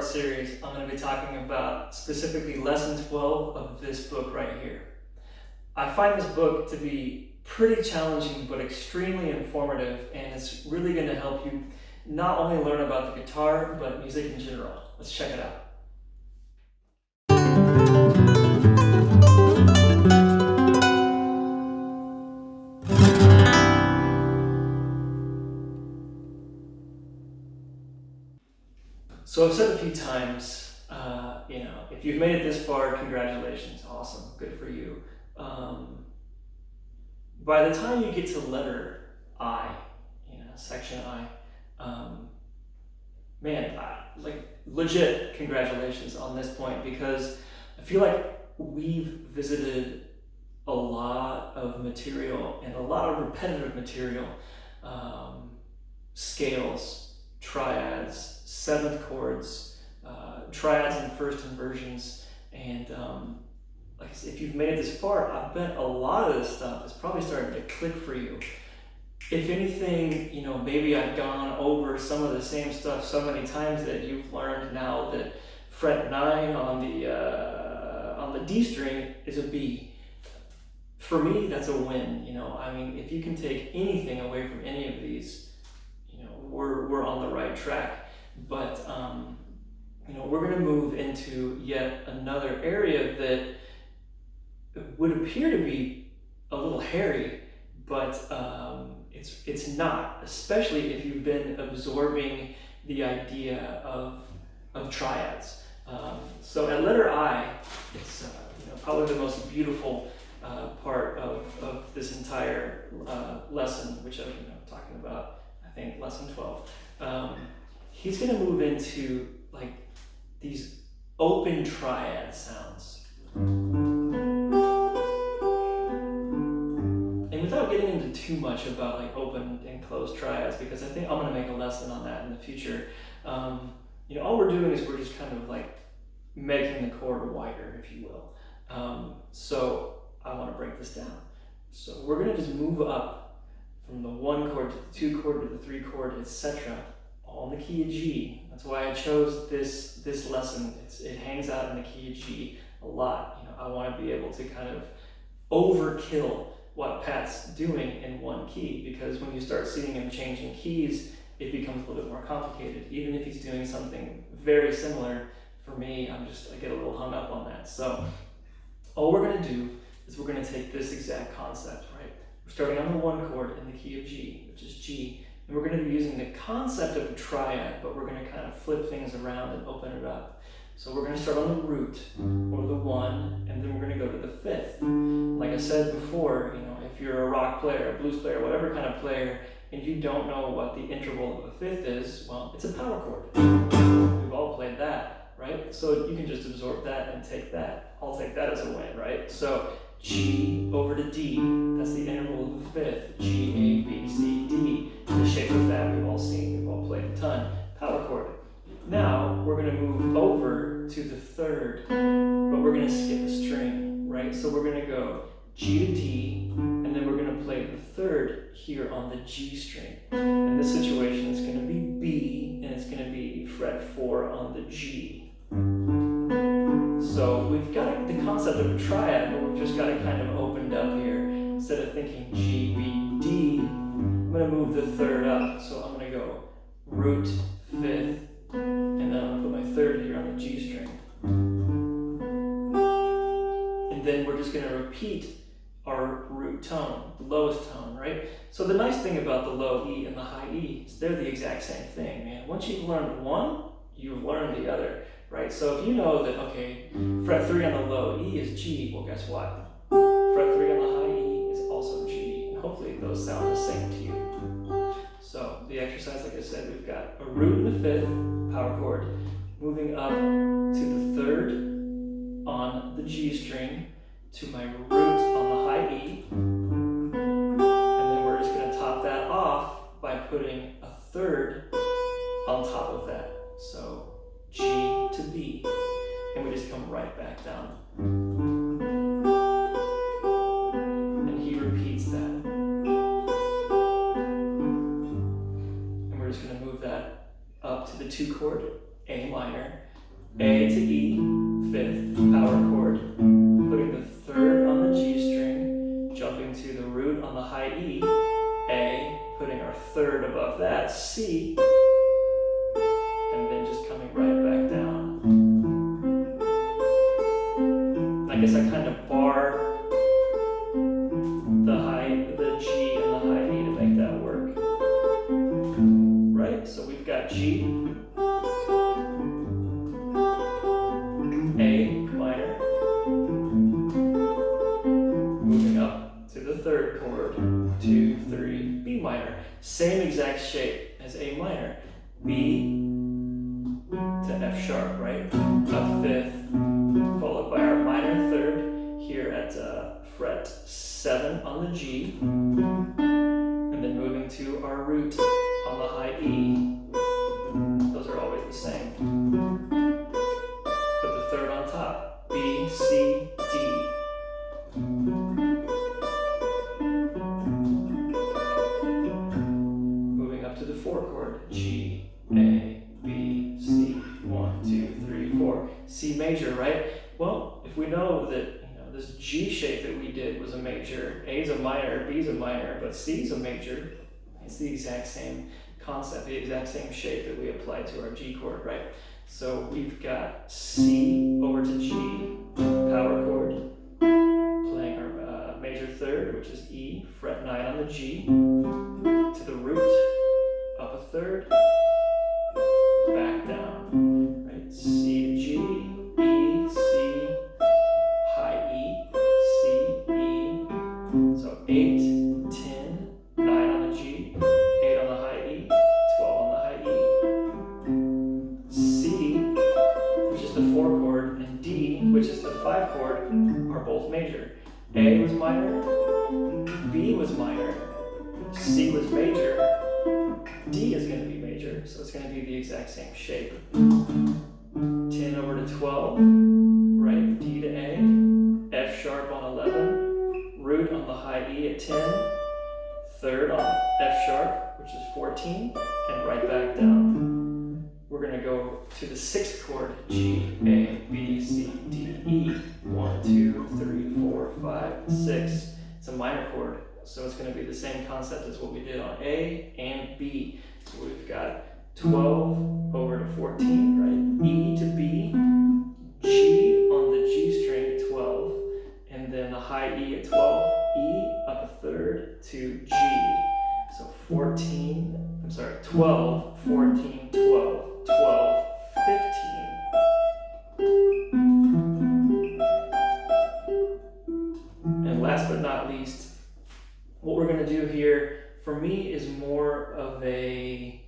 series, I'm going to be talking about specifically lesson 12 of this book right here. I find this book to be pretty challenging but extremely informative, and it's really going to help you not only learn about the guitar but music in general. Let's check it out. So I've said a few times, if you've made it this far, congratulations, awesome, good for you. By the time you get to letter I, section I, legit congratulations on this point, because I feel like we've visited a lot of material and a lot of repetitive material, scales, triads, seventh chords, triads and first inversions, and if you've made it this far, I bet a lot of this stuff is probably starting to click for you. If anything, maybe I've gone over some of the same stuff so many times that you've learned now that fret 9 on the D string is a B. For me, that's a win. If you can take anything away from any of these, we're on the right track. But we're going to move into yet another area that would appear to be a little hairy, but it's not, especially if you've been absorbing the idea of triads. So at letter I, it's probably the most beautiful part of this entire lesson, which I'm talking about, I think, lesson 12. He's going to move into these open triad sounds. And without getting into too much about open and closed triads, because I think I'm going to make a lesson on that in the future, all we're doing is we're just kind of making the chord wider, if you will. So I want to break this down. So we're going to just move up from the 1 chord to the 2 chord to the 3 chord, etc., all in the key of G. That's why I chose this lesson. It hangs out in the key of G a lot. I want to be able to kind of overkill what Pat's doing in one key, because when you start seeing him changing keys, it becomes a little bit more complicated. Even if he's doing something very similar, for me, I get a little hung up on that. So all we're going to do is we're going to take this exact concept, right? We're starting on the 1 chord in the key of G, which is G. And we're going to be using the concept of a triad, but we're going to kind of flip things around and open it up. So we're going to start on the root, or the 1, and then we're going to go to the 5th. Like I said before, if you're a rock player, a blues player, whatever kind of player, and you don't know what the interval of a 5th is, well, it's a power chord. We've all played that, right? So you can just absorb that and take that. I'll take that as a win, right? So G over to D, that's the interval of the 5th. G, A, B, C, D. The shape of that we've all seen, we've all played a ton. Power chord. Now we're going to move over to the 3rd, but we're going to skip a string, right? So we're going to go G to D, and then we're going to play the 3rd here on the G string. In this situation, it's going to be B, and it's going to be fret 4 on the G. So we've got the concept of a triad, but we've just got it kind of opened up here. Instead of thinking G, B, D, I'm going to move the 3rd up. So I'm going to go root, 5th, and then I'm going to put my 3rd here on the G string. And then we're just going to repeat our root tone, the lowest tone, right? So the nice thing about the low E and the high E is they're the exact same thing, man. Once you've learned one, you've learned the other, right? So if you know that, okay, fret 3 on the low E is G, well, guess what? Fret 3 on the high E is also G, and hopefully those sound the same to you. So the exercise, like I said, we've got a root in the 5th, power chord, moving up to the 3rd on the G string, to my root on the high E, and then we're just going to top that off by putting a 3rd on top of that. So G to B, and we just come right back down. And he repeats that. And we're just going to move that up to the 2 chord, A minor, A to E, 5th, power chord, putting the 3rd on the G string, jumping to the root on the high E, A, putting our 3rd above that, C, and then just coming right back down. I guess I kind of bar the G and the high E to make that work. Right? So we've got G, A minor, moving up to the 3rd chord, 2, 3, B minor. Same exact shape as A minor. B to F sharp, right? A 5th, followed by our minor 3rd here at fret 7 on the G, and then moving to our root on the high E. Those are always the same. Put the 3rd on top, B, C, D. Moving up to the 4 chord, G, A, B, C, 1, 2, 3, 4. C major, right? Well, if we know that this G shape that we did was a major, A is a minor, B is a minor, but C is a major, it's the exact same concept, the exact same shape that we applied to our G chord, right? So we've got C over to G, power chord, playing our major 3rd, which is E, fret 9 on the G, to the root, up a 3rd, back down, right? C to G, E, C, high E, C, E, so 8, 10, 9 on the G, 8 on the high E, 12 on the high E. C, which is the 4 chord, and D, which is the 5 chord, are both major. A was minor, B was minor, C was major, D is going to be major, so it's going to be the exact same shape. 10 over to 12, right, D to A, F sharp on 11, root on the high E at 10, 3rd on F sharp, which is 14, and right back down. We're going to go to the 6th chord, G, A, B, C, D, E, 1, 2, 3, 4, 5, 6. It's a minor chord, so it's going to be the same concept as what we did on A and B. So we've got 12 over to 14, right? E to B, G on the G string at 12, and then the high E at 12, E up a 3rd to G. So 12, 14, 12, 12, 15. And last but not least, what we're going to do here, for me, is more of a,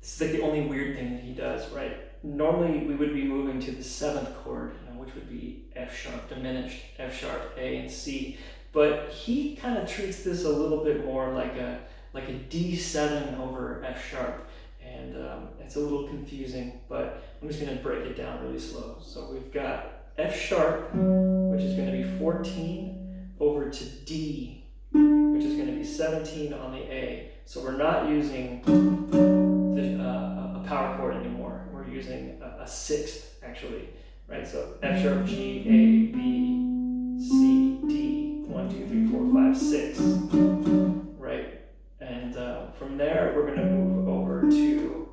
this is like the only weird thing that he does, right? Normally we would be moving to the 7th chord, which would be F sharp diminished, F sharp, A, and C. But he kind of treats this a little bit more like a D7 over F sharp. And it's a little confusing, but I'm just going to break it down really slow. So we've got F sharp, which is going to be 14 over to D, which is going to be 17 on the A. So we're not using a power chord anymore. We're using a 6th actually, right? So F sharp, G, A, B, C, D, 1, 2, 3, 4, 5, 6, right? And from there, we're going to move over to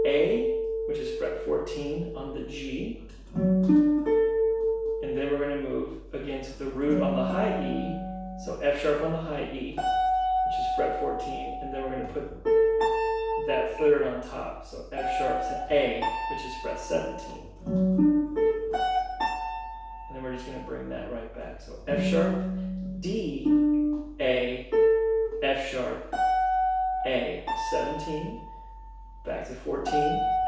A, which is fret 14 on the G. And then we're going to move again to the root on the high E. So F sharp on the high E, which is fret 14. And then we're going to put that 3rd on top. So F sharp to A, which is fret 17. And then we're just going to bring that right back. So F sharp, D, A, F sharp, A, 17, back to 14,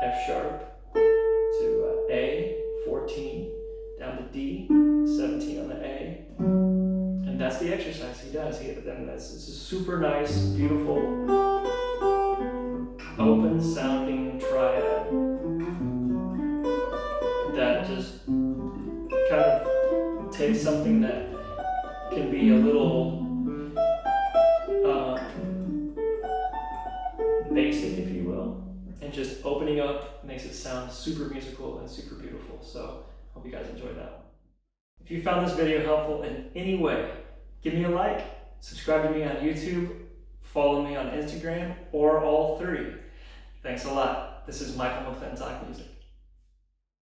F sharp, to A, 14, down to D, 17 on the A. And that's the exercise he does. It's a super nice, beautiful, open sounding triad that just kind of takes something that can be a little basic, if you will, and just opening up makes it sound sounds super musical and super beautiful. So hope you guys enjoyed that one. If you found this video helpful in any way, give me a like, subscribe to me on YouTube, follow me on Instagram, or all three. Thanks a lot. This is Michael McClintock Music.